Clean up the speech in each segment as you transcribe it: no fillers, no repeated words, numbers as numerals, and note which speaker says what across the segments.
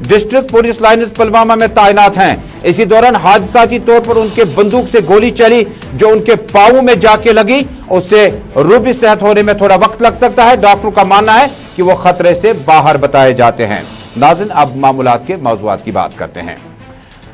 Speaker 1: District police lines Pulwama में तैनात हैं। इसी दौरान हादसाती तौर पर उनके बंदूक से गोली चली जो उनके पांवों में जाके लगी। उससे रूबी सेहत होने में थोड़ा वक्त लग सकता है। डॉक्टरों का मानना है कि वो खतरे से बाहर बताए जाते हैं। नाज़रीन, अब मामूलात के मौज़ूआत की बात करते हैं।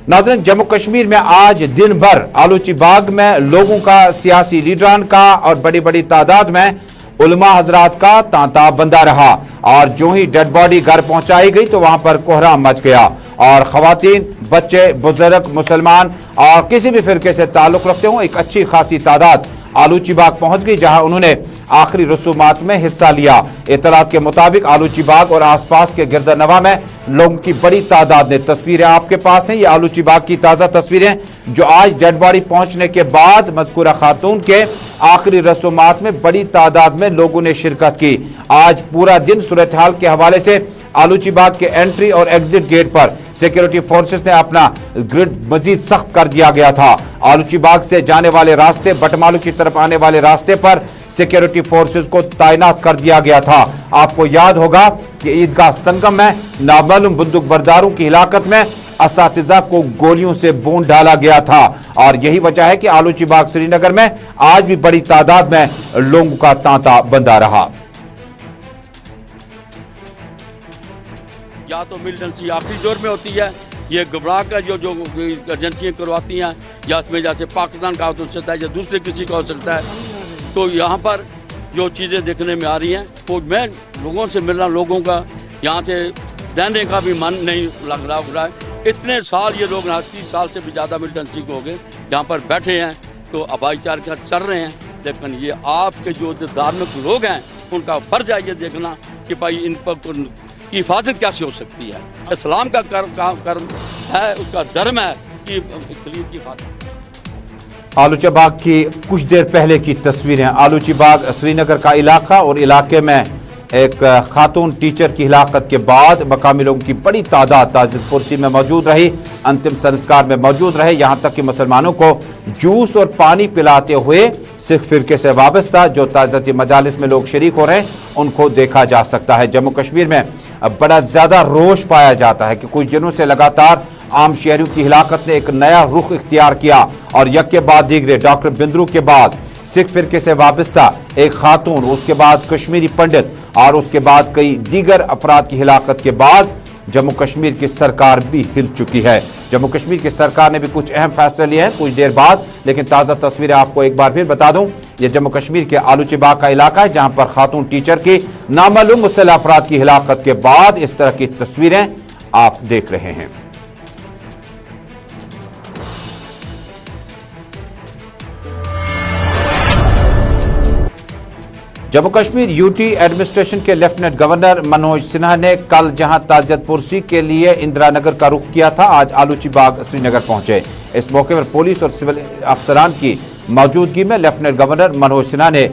Speaker 1: नाज़रीन, जम्मू कश्मीर में आज दिन भर आलूची बाग में लोगों का, सियासी लीडरान का और बड़ी बड़ी तादाद में उलमा हजरात का तांता बंधा रहा और जो ही डेड बॉडी घर पहुंचाई गई तो वहां पर कोहराम मच गया और खवातीन, बच्चे, बुजुर्ग, मुसलमान और किसी भी फिरके से ताल्लुक रखते हो एक अच्छी खासी तादाद आलूची बाग पहुंच गई, जहां उन्होंने आखिरी रसूमात में हिस्सा लिया। इत्तलात के मुताबिक आलूची बाग और आसपास के गिरदनवा में लोगों की बड़ी तादाद ने, तस्वीरें आपके पास हैं, ये आलूची बाग की ताज़ा तस्वीरें जो आज डेड बॉडी पहुंचने के बाद मज़कूरा खातून के आखिरी रसूमात में बड़ी तादाद में लोगों ने शिरकत की। आज पूरा दिन सूरत हाल के हवाले से आलूची बाग के एंट्री और एग्जिट गेट पर सिक्योरिटी फोर्सेस ने अपना ग्रिड मजीद सख्त कर दिया गया था। आलूची बाग से जाने वाले रास्ते, बटमालू की तरफ आने वाले रास्ते पर सिक्योरिटी फोर्सेस को तैनात कर दिया गया था। आपको याद होगा कि ईदगाह संगम में नामालूम बंदूक बरदारों की हिलाकत में असातिज़ा को गोलियों से भून डाला गया था और यही वजह है कि आलूची बाग श्रीनगर में आज भी बड़ी तादाद में लोगों का तांता बंधा रहा।
Speaker 2: या तो मिलिटेंसी आखिरी दौर में होती है, ये घबरा कर जो एजेंसियाँ करवाती हैं, या इसमें जैसे पाकिस्तान का हो सकता है या दूसरे किसी का हो सकता है। तो यहाँ पर जो चीज़ें देखने में आ रही हैं तो मैं लोगों से मिलना, लोगों का यहाँ से रहने का भी मन नहीं लग रहा है। इतने साल ये लोग 30 साल से भी ज़्यादा मिलिटेंसी को हो गए यहाँ पर बैठे हैं तो भाईचारे के साथ चल रहे हैं, लेकिन ये आपके जो धार्मिक लोग हैं उनका फर्ज है ये देखना कि भाई इन पर की हिफाजत कैसे हो सकती है। इस्लाम का कर्म है, उसका धर्म है कि की हिफाजत।
Speaker 1: आलूची बाग की कुछ देर पहले की तस्वीरें। आलूची बाग श्रीनगर का इलाका और इलाके में एक खातून टीचर की हिलाकत के बाद मकामी लोगों की बड़ी तादाद ताज़ियत पुरसी में मौजूद रही, अंतिम संस्कार में मौजूद रहे। यहाँ तक कि मुसलमानों को जूस और पानी पिलाते हुए सिख फिरके से वाबस्ता जो ताज़ियती मजालिस में लोग शरीक हो रहे हैं उनको देखा जा सकता है। जम्मू कश्मीर में बड़ा ज्यादा रोष पाया जाता है कि कुछ दिनों से लगातार आम शहरियों की हिलाकत ने एक नया रुख इख्तियार किया और यक के बाद दीगरे डॉक्टर बिंद्रू के बाद सिख फिरके से वाबस्ता एक खातून, उसके बाद कश्मीरी पंडित और उसके बाद कई दीगर अफराद की हिलाकत के बाद जम्मू कश्मीर की सरकार भी हिल चुकी है। जम्मू कश्मीर की सरकार ने भी कुछ अहम फैसले लिए हैं कुछ देर बाद, लेकिन ताज़ा तस्वीरें आपको एक बार फिर बता दूं। यह जम्मू कश्मीर के आलूची बाग का इलाका है जहां पर खातून टीचर की नामालूम मुसल्लह अफराद की हिलाकत के बाद इस तरह की तस्वीरें आप देख रहे हैं। जम्मू कश्मीर यूटी एडमिनिस्ट्रेशन के लेफ्टिनेंट गवर्नर मनोज सिन्हा ने कल जहां ताज़ियत पुरसी के लिए इंदिरा नगर का रुख किया था, आज आलूची बाग श्रीनगर पहुंचे। इस मौके पर पुलिस और सिविल अफसरान की मौजूदगी में लेफ्टिनेंट गवर्नर मनोज सिन्हा ने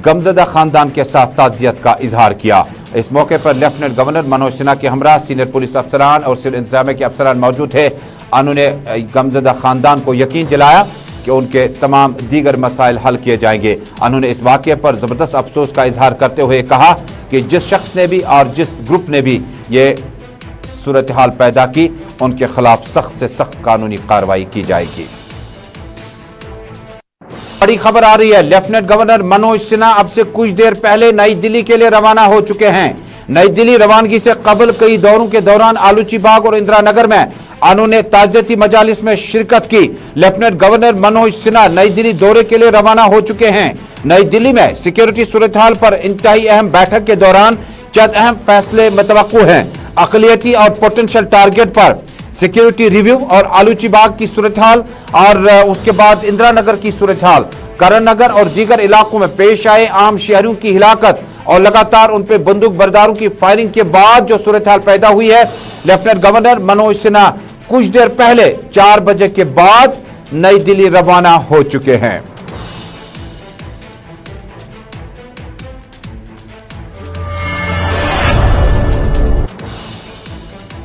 Speaker 1: गमजदा खानदान के साथ ताज़ियत का इजहार किया। इस मौके पर लेफ्टिनेंट गवर्नर मनोज सिन्हा के हमरा सीनियर पुलिस अफसरान और सिविल इंतजामिया के अफसरान मौजूद थे। उन्होंने गमजदा खानदान को यकीन दिलाया कि उनके तमाम दीगर मसाइल हल किए जाएंगे। उन्होंने इस वाक़े पर ज़बरदस्त अफसोस का इजहार करते हुए कहा कि जिस शख्स ने भी और जिस ग्रुप ने भी ये सूरत हाल पैदा की उनके खिलाफ सख्त से सख्त कानूनी कार्रवाई की जाएगी। बड़ी खबर आ रही है, लेफ्टिनेंट गवर्नर मनोज सिन्हा अब से कुछ देर पहले नई दिल्ली के लिए रवाना हो चुके हैं। नई दिल्ली रवानगी से कबल कई दौरों के दौरान आलूची बाग और इंदिरा नगर में उन्होंने ताज़ियती मजालिस में शिरकत की। लेफ्टिनेंट गवर्नर मनोज सिन्हा नई दिल्ली दौरे के लिए रवाना हो चुके हैं। नई दिल्ली में सिक्योरिटी सूरत हाल पर इंतहाई अहम बैठक के दौरान चंद अहम फैसले मुतवक्को हैं। अक़लियती और पोटेंशियल टारगेट पर सिक्योरिटी रिव्यू और आलूची बाग की सूरत हाल और उसके बाद इंदिरा नगर की सूरत हाल, करण नगर और दीगर इलाकों में पेश आए आम शहरियों की हिलाकत और लगातार उन पर बंदूक बरदारों की फायरिंग के बाद जो सूरत हाल पैदा हुई है। लेफ्टिनेंट गवर्नर मनोज सिन्हा कुछ देर पहले 4 बजे के बाद नई दिल्ली रवाना हो चुके हैं।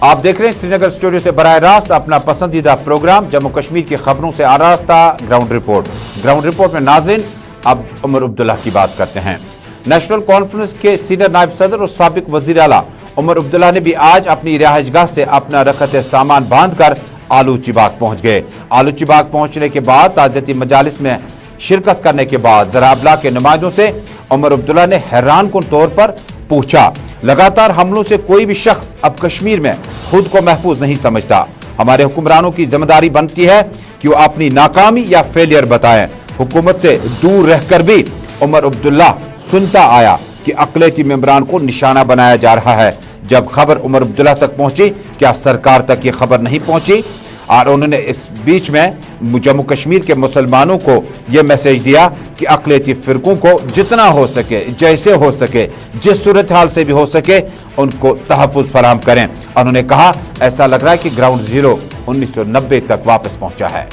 Speaker 1: आप देख रहे हैं श्रीनगर स्टूडियो से बराह रास्त अपना पसंदीदा प्रोग्राम जम्मू कश्मीर की खबरों से आरास्ता ग्राउंड रिपोर्ट। ग्राउंड रिपोर्ट में नाज़रीन अब उमर अब्दुल्ला की बात करते हैं। नेशनल कॉन्फ्रेंस के सीनियर नायब सदर और साबिक वजीर आला उमर अब्दुल्ला ने भी आज अपनी रिहाइशगाह से अपना रखत सामान बांध कर आलूची बाग पहुंच गए। आलूची बाग पहुंचने के बाद ताज़ियती मजालिस में शिरकत करने के बाद ज़रा अबलाग के नुमाइंदों से उमर अब्दुल्ला ने हैरानकुन तौर पर पूछा, लगातार हमलों से कोई भी शख्स अब कश्मीर में खुद को महफूज नहीं समझता। हमारे हुक्मरानों की जिम्मेदारी बनती है कि वो अपनी नाकामी या फेलियर बताएं। हुकूमत से दूर रहकर भी उमर अब्दुल्ला सुनता आया कि अक़लियती मेंबरान को निशाना बनाया जा रहा है। जब खबर उमर अब्दुल्ला तक पहुंची, क्या सरकार तक ये खबर नहीं पहुंची? और उन्होंने इस बीच में जम्मू कश्मीर के मुसलमानों को ये मैसेज दिया कि अक़लियती फ़िरक़ों को जितना हो सके, जैसे हो सके, जिस सूरत हाल से भी हो सके, उनको तहफ़्फ़ुज़ फराहम करें। उन्होंने कहा, ऐसा लग रहा है कि ग्राउंड ज़ीरो 1990 तक वापस पहुंचा है।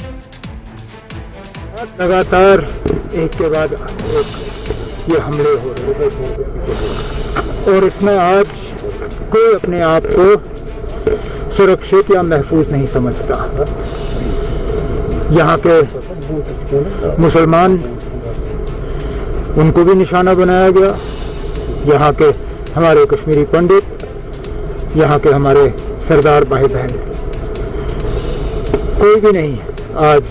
Speaker 3: लगातार एक के बाद एक ये हमले हो रहे हैं और इसमें आज कोई अपने आप को सुरक्षित या महफूज नहीं समझता। यहाँ के मुसलमान, उनको भी निशाना बनाया गया। यहाँ के हमारे कश्मीरी पंडित, यहाँ के हमारे सरदार भाई बहन, कोई भी नहीं आज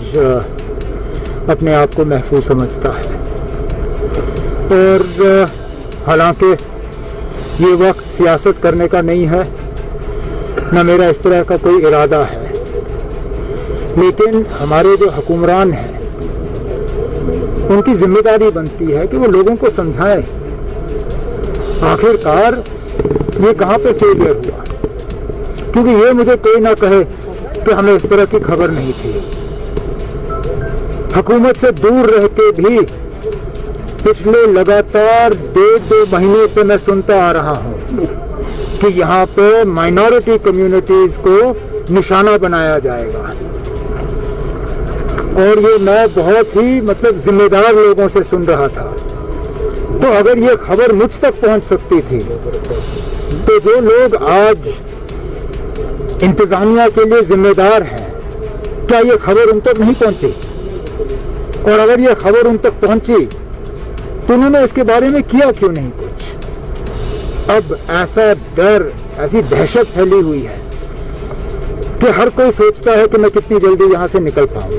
Speaker 3: अपने आप को महफूज समझता है। और हालांकि ये वक्त सियासत करने का नहीं है, न मेरा इस तरह का कोई इरादा है, लेकिन हमारे जो हुक्मरान हैं उनकी जिम्मेदारी बनती है कि वो लोगों को समझाएं आखिरकार ये कहाँ पे फेलियर हुआ। क्योंकि ये मुझे कोई ना कहे कि हमें इस तरह की खबर नहीं थी। हुकूमत से दूर रह के भी पिछले लगातार 2 महीने से मैं सुनता आ रहा हूँ कि यहाँ पे माइनॉरिटी कम्युनिटीज को निशाना बनाया जाएगा। और ये मैं बहुत ही जिम्मेदार लोगों से सुन रहा था। तो अगर ये खबर मुझ तक पहुँच सकती थी, तो जो लोग आज इंतजामिया के लिए जिम्मेदार हैं, क्या ये खबर उन तक नहीं पहुँची? और अगर ये खबर उन तक पहुँची तो उन्होंने इसके बारे में किया क्यों नहीं कुछ? अब ऐसा डर, ऐसी दहशत फैली हुई है कि हर कोई सोचता है कि मैं कितनी जल्दी यहाँ से निकल पाऊँ।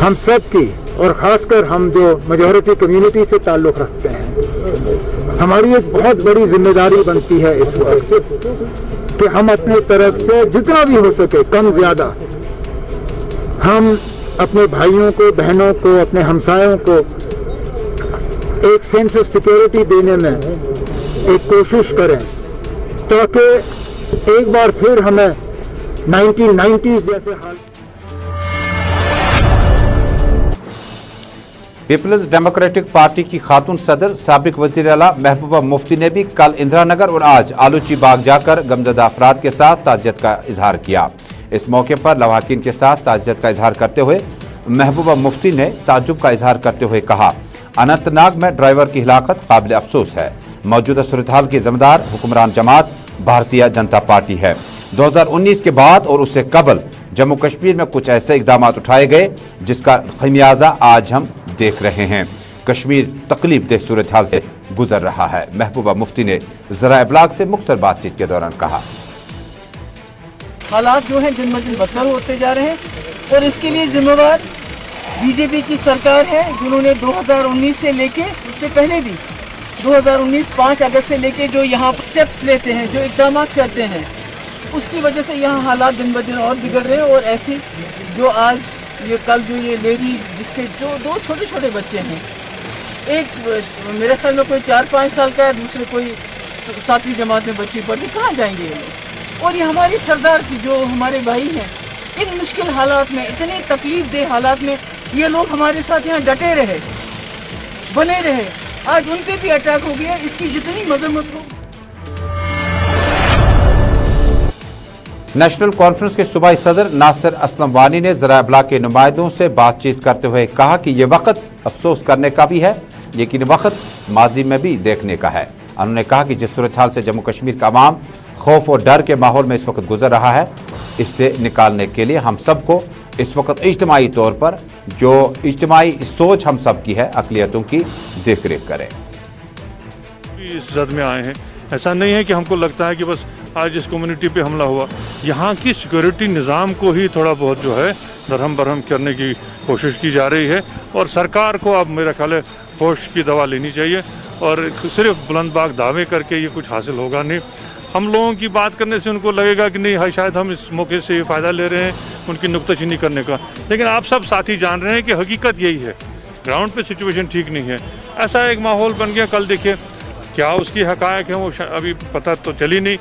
Speaker 3: हम सब की, और खासकर हम जो मेजॉरिटी कम्युनिटी से ताल्लुक़ रखते हैं, हमारी एक बहुत बड़ी जिम्मेदारी बनती है इस वक्त कि हम अपने तरफ से जितना भी हो सके, कम ज़्यादा, हम अपने भाइयों को, बहनों को, अपने हमसायों को एक सेंस ऑफ सिक्योरिटी देने में एक कोशिश करें, ताकि एक बार फिर हमें 1990s जैसे हाल।
Speaker 1: पीपल्स डेमोक्रेटिक पार्टी की खातून सदर साबिक वज़ीर आला महबूबा मुफ्ती ने भी कल इंदिरा नगर और आज आलूची बाग जाकर गमज़दा अफराद के साथ ताज़ियत का इजहार किया। इस मौके पर लवाकिन के साथ ताज़ियत का इजहार करते हुए महबूबा मुफ्ती ने ताज्जुब का इजहार करते हुए कहा, अनंतनाग में ड्राइवर की हिलाकत काबिल अफसोस है। मौजूदा सूरत-हाल की ज़िम्मेदार हुक्मरान जमात भारतीय जनता पार्टी है। 2019 के बाद और उससे कबल जम्मू कश्मीर में कुछ ऐसे इकदाम उठाए गए जिसका खमियाजा आज हम देख रहे हैं। कश्मीर तकलीफ देह सूरत-हाल से गुजर रहा है। महबूबा मुफ्ती ने ज़रा इब्लाग से मुख्तलिफ बातचीत के दौरान कहा,
Speaker 4: हालात जो हैं दिन ब दिन बदतर होते जा रहे हैं और इसके लिए जिम्मेवार बीजेपी की सरकार है, जिन्होंने 2019 से लेके, उससे पहले भी 2019 5 अगस्त से लेके जो यहाँ स्टेप्स लेते हैं, जो इकदाम करते हैं, उसकी वजह से यहाँ हालात दिन ब दिन और बिगड़ रहे हैं। और ऐसी जो आज ये कल जो ये लेडी जिसके जो 2 छोटे छोटे बच्चे हैं, एक मेरे ख्याल में कोई 4-5 साल का है, दूसरे कोई 7वीं जमात में बच्ची पढ़ती, कहाँ जाएंगे ये लोग? और ये हमारी सरदार की जो हमारे भाई हैं, इन मुश्किल हालात में, इतने तकलीफ दे हालात में ये लोग हमारे साथ यहाँ डटे रहे, बने रहे। आज उन पे भी अटैक हो गया, इसकी जितनी मजम्मत हो।
Speaker 1: नेशनल कॉन्फ्रेंस के सूबाई सदर नासिर असलम वानी ने ज़रा इब्लाग के नुमाइंदों से बातचीत करते हुए कहा कि ये वक्त अफसोस करने का भी है, लेकिन वक्त माजी में भी देखने का है। उन्होंने कहा कि जिस सूरत हाल से जम्मू कश्मीर का अवाम खौफ और डर के माहौल में इस वक्त गुजर रहा है, इससे निकालने के लिए हम सबको इस वक्त इज्तिमाई तौर पर जो इज्तिमाई सोच हम सब की है, अक़लियतों की देख रेख करें।
Speaker 5: इस जद में आए हैं, ایسا نہیں ہے کہ ہم کو لگتا ہے کہ بس آج اس کمیونٹی پہ حملہ ہوا. یہاں کی سیکورٹی نظام کو ہی تھوڑا بہت جو ہے درہم برہم کرنے کی کوشش کی جا رہی ہے, اور سرکار کو اب میرا خیال ہے ہوش کی دوا لینی چاہیے, اور صرف بلند باغ دعوے کر کے یہ کچھ حاصل ہوگا نہیں. ہم لوگوں کی بات کرنے سے ان کو لگے گا کہ نہیں شاید ہم اس موقع سے یہ فائدہ لے رہے ہیں ان کی نکتہ چینی کرنے کا, لیکن آپ سب ساتھی جان رہے ہیں کہ حقیقت یہی ہے, گراؤنڈ پہ سچویشن ٹھیک نہیں ہے. ایسا ایک ماحول بن گیا, کل دیکھیے کیا اس کی حقائق ہیں وہ ابھی پتہ تو چلی نہیں.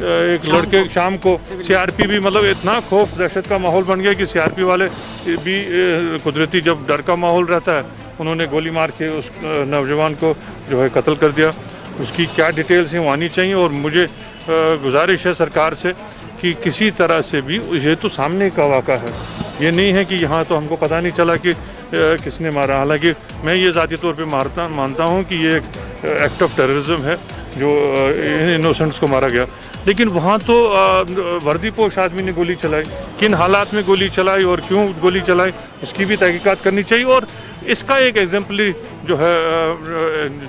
Speaker 5: ایک لڑکے شام کو سی آر پی بھی مطلب اتنا خوف دہشت کا ماحول بن گیا کہ سی آر پی والے بھی قدرتی جب ڈر کا ماحول رہتا ہے انہوں نے گولی مار کے اس نوجوان کو جو ہے قتل کر دیا. اس کی کیا ڈیٹیلز ہیں وہ آنی چاہیے, اور مجھے گزارش ہے سرکار سے کہ کسی طرح سے بھی یہ تو سامنے کا واقعہ ہے, یہ نہیں ہے کہ یہاں تو ہم کو پتہ نہیں چلا کہ کس نے مارا. حالانکہ میں یہ ذاتی طور پہ مانتا ہوں کہ یہ ایک ایکٹ آف ٹیررزم ہے جو انوسنٹس کو مارا گیا, لیکن وہاں تو وردی پوش آدمی نے گولی چلائی, کن حالات میں گولی چلائی اور کیوں گولی چلائی اس کی بھی تحقیقات کرنی چاہیے, اور اس کا ایک ایگزامپلی جو ہے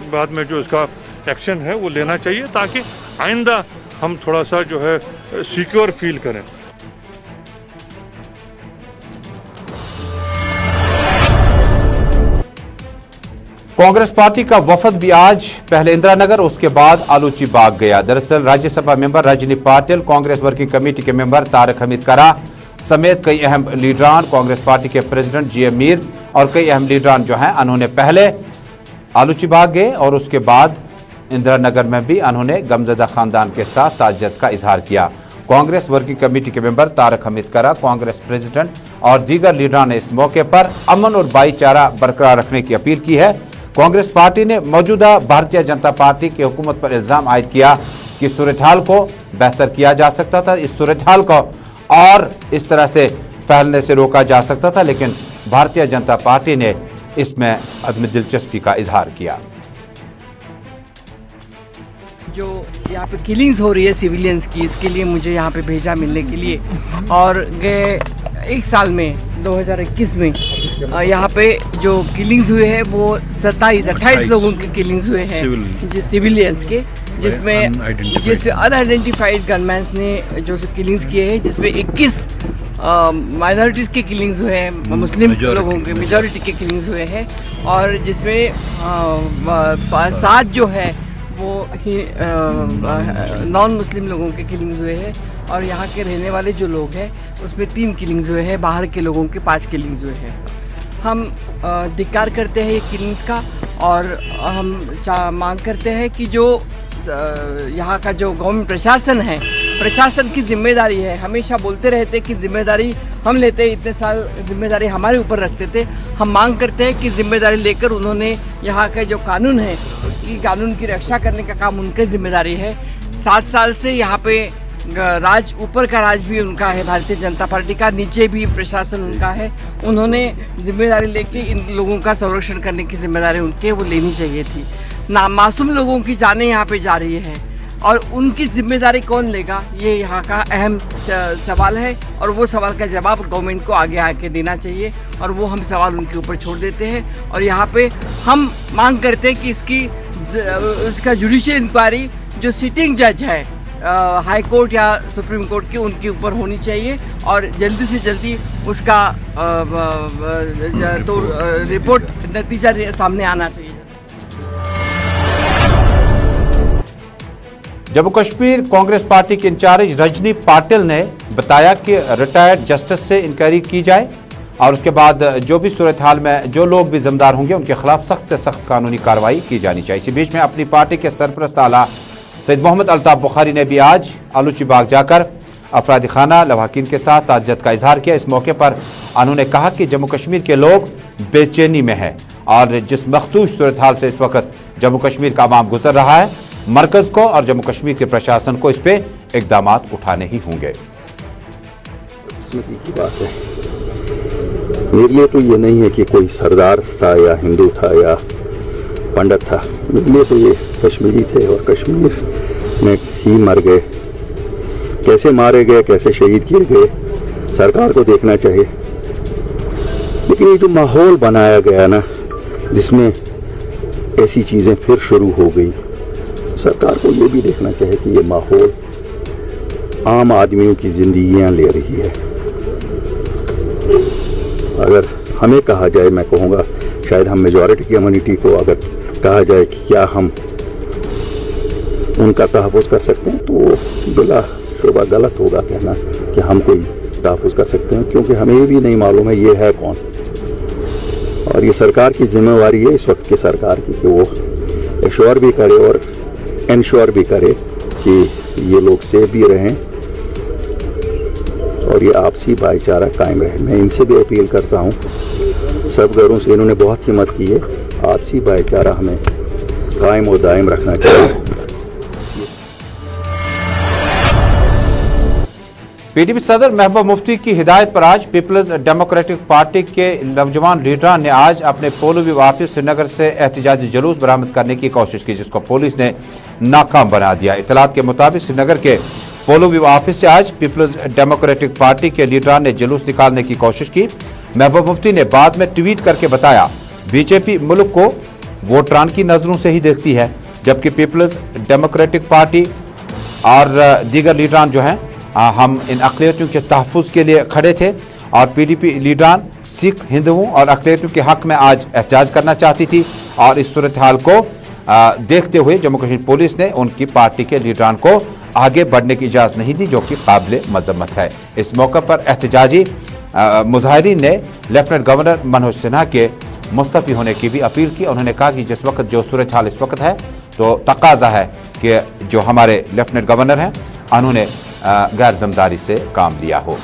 Speaker 5: بعد میں جو اس کا ایکشن ہے وہ لینا چاہیے تاکہ آئندہ ہم تھوڑا سا جو ہے سیکیور فیل کریں.
Speaker 1: کانگریس پارٹی کا وفد بھی آج پہلے اندرا نگر اس کے بعد آلوچی باغ گیا. دراصل راجیہ سبھا ممبر رجنی پاٹل, کانگریس ورکنگ کمیٹی کے ممبر طارق حمید کرا سمیت کئی اہم لیڈران, کانگریس پارٹی کے پریزیڈنٹ جی ایم میر اور کئی اہم لیڈران جو ہیں انہوں نے پہلے آلوچی باغ گئے اور اس کے بعد اندرا نگر میں بھی انہوں نے غمزدہ خاندان کے ساتھ تعزیت کا اظہار کیا. کانگریس ورکنگ کمیٹی کے ممبر طارق حمید کرا, کانگریس پریزیڈنٹ اور دیگر لیڈران نے اس موقع پر امن اور بھائی چارہ برقرار رکھنے کی اپیل کی ہے. کانگریس پارٹی نے موجودہ بھارتیہ جنتا پارٹی کی حکومت پر الزام عائد کیا کہ صورتحال کو بہتر کیا جا سکتا تھا, اس صورتحال کو اور اس طرح سے پھیلنے سے روکا جا سکتا تھا, لیکن بھارتیہ جنتا پارٹی نے اس میں عدم دلچسپی کا اظہار کیا.
Speaker 6: جو یہاں پہ کلنگز ہو رہی ہے سیویلینز کی, اس کے لیے مجھے یہاں پہ بھیجا ملنے کے لیے, اور گئے ایک سال میں 2021 میں یہاں پہ جو کلنگز ہوئے ہیں وہ 28 لوگوں کے کلنگز ہوئے ہیں سیویلینز کے, جس میں انآئیڈینٹیفائڈ گن مینس نے جو کلنگز کیے ہیں, جس میں 21 مائنورٹیز کے کلنگز ہوئے ہیں, مسلم لوگوں کے میجورٹی کے کلنگز ہوئے ہیں, اور جس میں 7 جو ہے وہ نان مسلم لوگوں کے کلنگز ہوئے ہیں, اور یہاں کے رہنے والے جو لوگ ہیں اس میں 3 کلنگز ہوئے ہیں, باہر کے لوگوں کے 5 کلنگز ہوئے ہیں. ہم धिक्कार کرتے ہیں یہ کلنگز کا, اور ہم مانگ کرتے ہیں کہ جو یہاں کا جو گورنمنٹ پرشاسن کی ذمہ داری ہے, ہمیشہ بولتے رہتے کہ ذمہ داری ہم لیتے ہیں, اتنے سال ذمہ داری ہمارے اوپر رکھتے تھے. ہم مانگ کرتے ہیں کہ ذمہ داری لے کر انہوں نے یہاں کا جو قانون ہے اس کی قانون کی رکشا کرنے کا کام ان کی ذمہ داری ہے. 7 سال سے یہاں پہ راج, اوپر کا راج بھی ان کا ہے بھارتیہ جنتا پارٹی کا, نیچے بھی پرشاسن ان کا ہے. انہوں نے ذمہ داری لے کے ان لوگوں کا سرکشن کرنے کی ذمہ داری ان کے وہ لینی چاہیے تھی. معصوم لوگوں کی جانیں یہاں پہ جا رہی ہے, اور ان کی ذمہ داری کون لے گا, یہ یہاں کا اہم سوال ہے, اور وہ سوال کا جواب گورنمنٹ کو آگے آ کے دینا چاہیے, اور وہ ہم سوال ان کے اوپر چھوڑ دیتے ہیں. اور یہاں پہ ہم مانگ کرتے ہیں کہ اس کا جوڈیشل انکوائری جو سٹنگ جج ہے ہائی کورٹ یا سپریم کورٹ کی, ان کے اوپر ہونی چاہیے, اور جلدی سے جلدی اس کا تو رپورٹ نتیجہ سامنے آنا چاہیے.
Speaker 1: جموں کشمیر کانگریس پارٹی کے انچارج رجنی پاٹل نے بتایا کہ ریٹائرڈ جسٹس سے انکوائری کی جائے, اور اس کے بعد جو بھی صورتحال میں جو لوگ بھی ذمہ دار ہوں گے ان کے خلاف سخت سے سخت قانونی کارروائی کی جانی چاہیے. اسی بیچ میں اپنی پارٹی کے سرپرست اعلیٰ سید محمد الطاف بخاری نے بھی آج آلوچی باغ جا کر افراد خانہ لواحقین کے ساتھ تعزیت کا اظہار کیا. اس موقع پر انہوں نے کہا کہ جموں کشمیر کے لوگ بے چینی میں ہیں, اور جس مخدوش صورتحال سے اس وقت جموں کشمیر کا عوام گزر رہا ہے, مرکز کو اور جموں کشمیر کے پرشاسن کو اس پہ اقدامات اٹھانے ہی ہوں گے.
Speaker 7: بات ہے میرے لیے تو یہ نہیں ہے کہ کوئی سردار تھا یا ہندو تھا یا پنڈت تھا, میرے لیے تو یہ کشمیری تھے, اور کشمیر میں ہی مر گئے. کیسے مارے گئے, کیسے شہید کیے گئے, سرکار کو دیکھنا چاہیے. لیکن یہ جو ماحول بنایا گیا نا, جس میں ایسی چیزیں پھر شروع ہو گئی, सरकार को ये भी देखना चाहिए कि ये माहौल आम आदमियों की जिंदगियां ले रही है। अगर हमें कहा जाए, मैं कहूँगा शायद हम मेजॉरिटी कम्युनिटी को अगर कहा जाए कि क्या हम उनका तहफ़्फ़ुज़ कर सकते हैं, तो बिला शुबा गलत होगा कहना कि हम कोई तहफ़्फ़ुज़ कर सकते हैं, क्योंकि हमें भी नहीं मालूम है ये है कौन। और ये सरकार की जिम्मेवारी है इस वक्त की सरकार की कि वो एश्योर भी करे और इंश्योर भी करे कि ये लोग सेफ भी रहें और ये आपसी भाईचारा कायम रहे। मैं इनसे भी अपील करता हूँ, सब घरों से इन्होंने बहुत हिम्मत की है, आपसी भाईचारा हमें कायम और दायम रखना चाहिए।
Speaker 1: पीडीपी सदर महबूबा मुफ्ती की हिदायत पर आज पीपल्स डेमोक्रेटिक पार्टी के नौजवान लीडरान ने आज अपने पोलो ऑफिस श्रीनगर से एहतजाजी जुलूस बरामद करने की कोशिश की, जिसको पुलिस ने नाकाम बना दिया। इतलात के मुताबिक श्रीनगर के पोलो ऑफिस से आज पीपल्स डेमोक्रेटिक पार्टी के लीडरान ने जुलूस निकालने की कोशिश की। महबूबा मुफ्ती ने बाद में ट्वीट करके बताया, बीजेपी मुल्क को वोटरान की नजरों से ही देखती है, जबकि पीपल्स डेमोक्रेटिक पार्टी और दीगर लीडरान जो हैं हम इन अक़लियतों के तहफ़्फ़ुज़ के लिए खड़े थे और पीडीपी लीडरान सिख, हिंदुओं और अक़लियतों के हक़ में आज एहतजाज करना चाहती थी और इस सूरत हाल को देखते हुए जम्मू कश्मीर पुलिस ने उनकी पार्टी के लीडरान को आगे बढ़ने की इजाज़त नहीं दी, जो कि काबिल मज़म्मत है। इस मौके पर एहतजाजी मुजाहिरीन ने लेफ्टिनेंट गवर्नर मनोज सिन्हा के मुस्तफ़ी होने की भी अपील की। उन्होंने कहा कि जिस वक्त जो सूरत हाल इस वक्त है तो तकाजा है कि जो हमारे लेफ्टिनेंट गवर्नर हैं उन्होंने गैर जिम्मेदारी से काम लिया हो।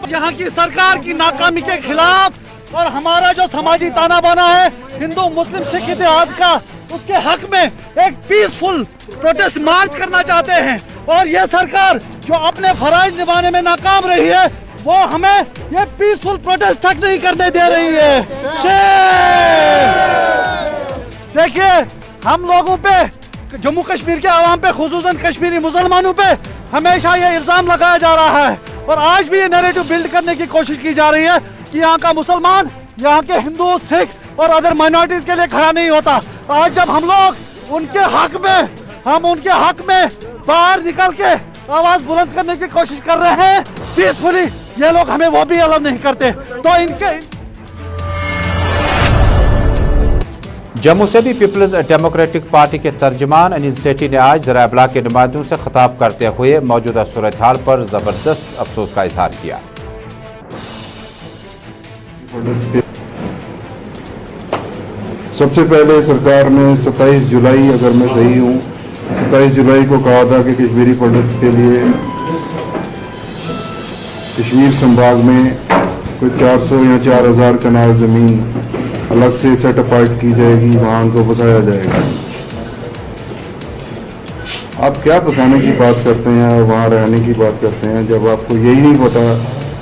Speaker 8: यहाँ की सरकार की नाकामी के खिलाफ और हमारा जो समाजी ताना बाना है हिंदू मुस्लिम सिख इत्तेहाद का, उसके हक में एक पीसफुल प्रोटेस्ट मार्च करना चाहते हैं। और ये सरकार जो अपने फराइज निभाने में नाकाम रही है, वो हमें ये पीसफुल प्रोटेस्ट तक नहीं करने दे रही है। देखिए, हम लोगों पे, जम्मू कश्मीर के आवाम पे, खुसूसन कश्मीरी मुसलमानों पे हमेशा ये इल्जाम लगाया जा रहा है और आज भी ये नैरेटिव बिल्ड करने की कोशिश की जा रही है कि यहाँ का मुसलमान, यहाँ के हिंदू, सिख और अदर माइनॉरिटीज के लिए खड़ा नहीं होता। आज जब हम लोग उनके हक में बाहर निकल के आवाज बुलंद करने की कोशिश कर रहे हैं पीसफुली, ये लोग हमें वो भी अलाउ नहीं करते। तो इनके
Speaker 1: जम्मू से भी पीपल्स डेमोक्रेटिक पार्टी के तर्जमान अनिल सेठी ने आज ज़राए इब्लाग के नुमाइंदों से खिताब करते हुए मौजूदा सूरत हाल पर जबरदस्त अफसोस का इजहार किया।
Speaker 9: सबसे पहले सरकार ने 27 जुलाई, अगर मैं सही हूँ, 27 जुलाई को कहा था कि कश्मीरी पंडित के लिए कश्मीर संभाग में कोई 400 या 4000 कनाल ज़मीन अलग से सेट अपार्ट की जाएगी, वहाँ उनको बसाया जाएगा। आप क्या बसाने की बात करते हैं और वहाँ रहने की बात करते हैं, जब आपको यही नहीं पता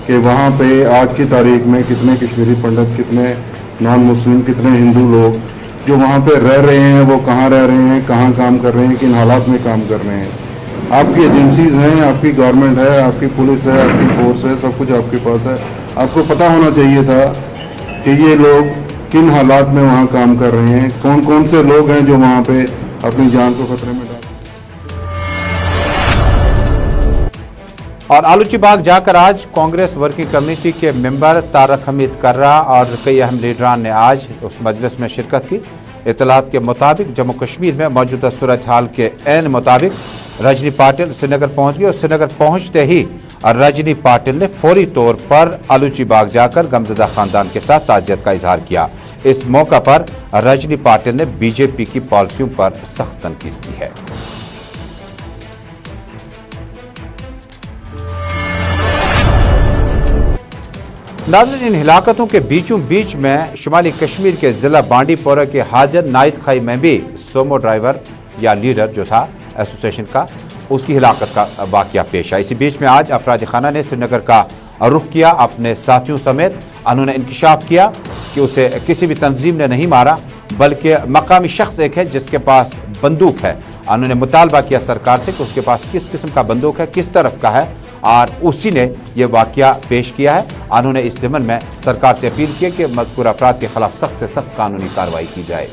Speaker 9: कि वहाँ पे आज की तारीख में कितने कश्मीरी पंडित, कितने नॉन मुस्लिम, कितने हिंदू लोग जो वहाँ पे रह रहे हैं, वो कहाँ रह रहे हैं, कहाँ काम कर रहे हैं, किन हालात में काम कर रहे हैं। आपकी एजेंसीज हैं, आपकी गवर्नमेंट है, आपकी पुलिस है, आपकी फोर्स है, सब कुछ आपके पास है। आपको पता होना चाहिए था कि ये लोग किन हालात में वहाँ काम कर रहे हैं, कौन कौन से लोग हैं जो वहाँ पे अपनी जान को खतरे में डाल।
Speaker 1: और आलूची बाग जाकर आज कांग्रेस वर्किंग कमेटी के मेंबर तारक हमीद कर्रा और कई अहम लीडरान ने आज उस मजलिस में शिरकत की। इतलात के मुताबिक जम्मू कश्मीर में मौजूदा सूरत हाल के ऐन मुताबिक रजनी पाटिल श्रीनगर पहुंच गए और श्रीनगर पहुंचते ही रजनी पाटिल ने फौरी तौर पर आलूची बाग जाकर गमजदा खानदान के साथ ताज़ियत का इजहार किया। इस मौका पर रजनी पाटिल ने बीजेपी की पॉलिसियों पर सख्त तनकीद की है। नाज़रीन, इन हिलाकतों के बीचों बीच में शुमाली कश्मीर के जिला बांडीपोरा के हाजर नाइद खाई में भी सोमो ड्राइवर या लीडर जो था एसोसिएशन का, उसकी हिलाकत का वाकया पेश आया। इसी बीच में आज अफराद खाना ने श्रीनगर का रुख किया अपने साथियों समेत। उन्होंने इंकशाफ किया कि उसे किसी भी तंजीम ने नहीं मारा, बल्कि मकामी शख्स एक है जिसके पास बंदूक है। उन्होंने मुतालबा किया सरकार से कि उसके पास किस किस्म का बंदूक है, किस तरफ का है, और उसी ने यह वाकया पेश किया है। उन्होंने इस ज़मन में सरकार से अपील की कि मज़कूर अफराद के खिलाफ सख्त से सख्त कानूनी कार्रवाई की जाए।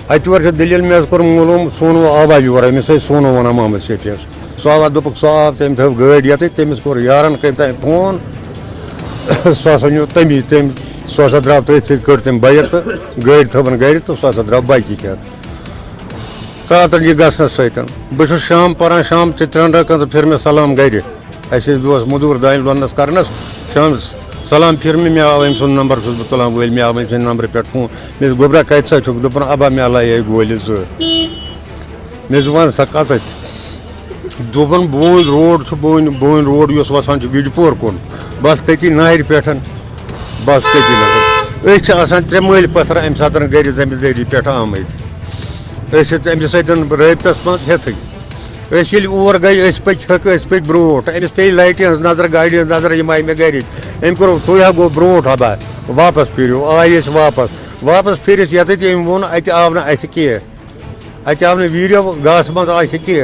Speaker 10: अतवर दलील मे मालूम सोनो आवा your Amish Sono one Mohammad शफीस सह आवा दोप सह आव तम थो गाड़ी ये तमिस कोर यारन कम फोन सह नो तमी तम सह द्राव तथ कड़ तम बाइक तो गाड़ी थवन गर तो सह द्राव बाइक हेत तात यह गसन सत बहुत शाम पान शाम 3 रकन तो फिर मे सलाम गर अस दोस मजूर दान लोनस करनस शाम सलाम फिर मे आव अम सुन नंबर बह तुलान वल मे आव अम नंबर पे फोन मे गोबरा कत सा दोपन अबा मे लाये गोल मे वन सा कत दोपन बोन रोड बोन रोड वसान विजपोर कुन बस तती नार पे बस तती नजर त्रे मल पथर अम सात गर जमींदारी पे आमत अमिस रबतस मज हेत और गई पक ब्रोट अमिस पे लाइट नजर गाड़ी नजर यम आई मे गर अम कोर तुह गो ब्रोट हबा वापस फिर आये वापस फिर ये वोन अत आव ना कह अत आव वीडियो गास मज आ कह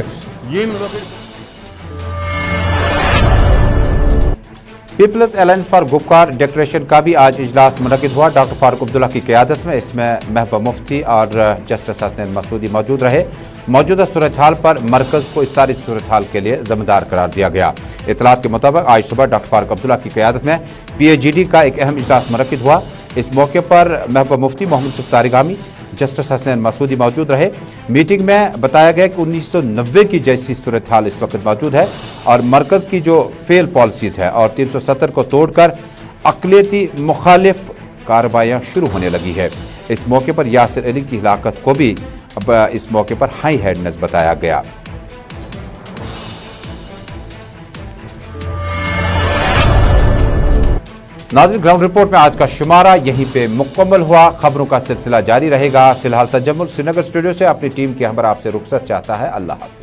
Speaker 1: people's alliance for Gupkar declaration का भी आज इजलास मुनक्किद हुआ। डॉक्टर फारूक अब्दुल्ला की क़यादत में इसमें महबूबा मुफ्ती और जस्टिस हसनैन मसूदी मौजूद रहे। मौजूदा सूरत हाल पर मरकज़ को इस सारी सूरत हाल के लिए जिम्मेदार करार दिया गया। इतलात के मुताबिक आज सुबह डॉक्टर फारूक अब्दुल्ला की क़यादत में PAGD का एक अहम इजलास मुनक्किद हुआ। इस मौके पर महबूबा मुफ्ती मोहम्मद यूसुफ तारिगामी, जस्टिस हसनैन मसूदी मौजूद रहे। मीटिंग में बताया गया कि 1990 की जैसी सूरत हाल इस वक्त मौजूद है और मरकज़ की जो फेल पॉलिसीज़ है और 370 को तोड़कर अक़लियती मुखालिफ कार्रवाइयाँ शुरू होने लगी है। इस मौके पर यासिर अली की हिलाकत को भी अब इस मौके पर हाई हैंडनेस बताया गया। नाज़रीन, ग्राउंड रिपोर्ट में आज का शुमारा यहीं पे मुकम्मल हुआ। खबरों का सिलसिला जारी रहेगा। फिलहाल तजम्मुल श्रीनगर स्टूडियो से अपनी टीम की हमर आपसे रुखसत चाहता है। अल्लाह हाफ़िज़।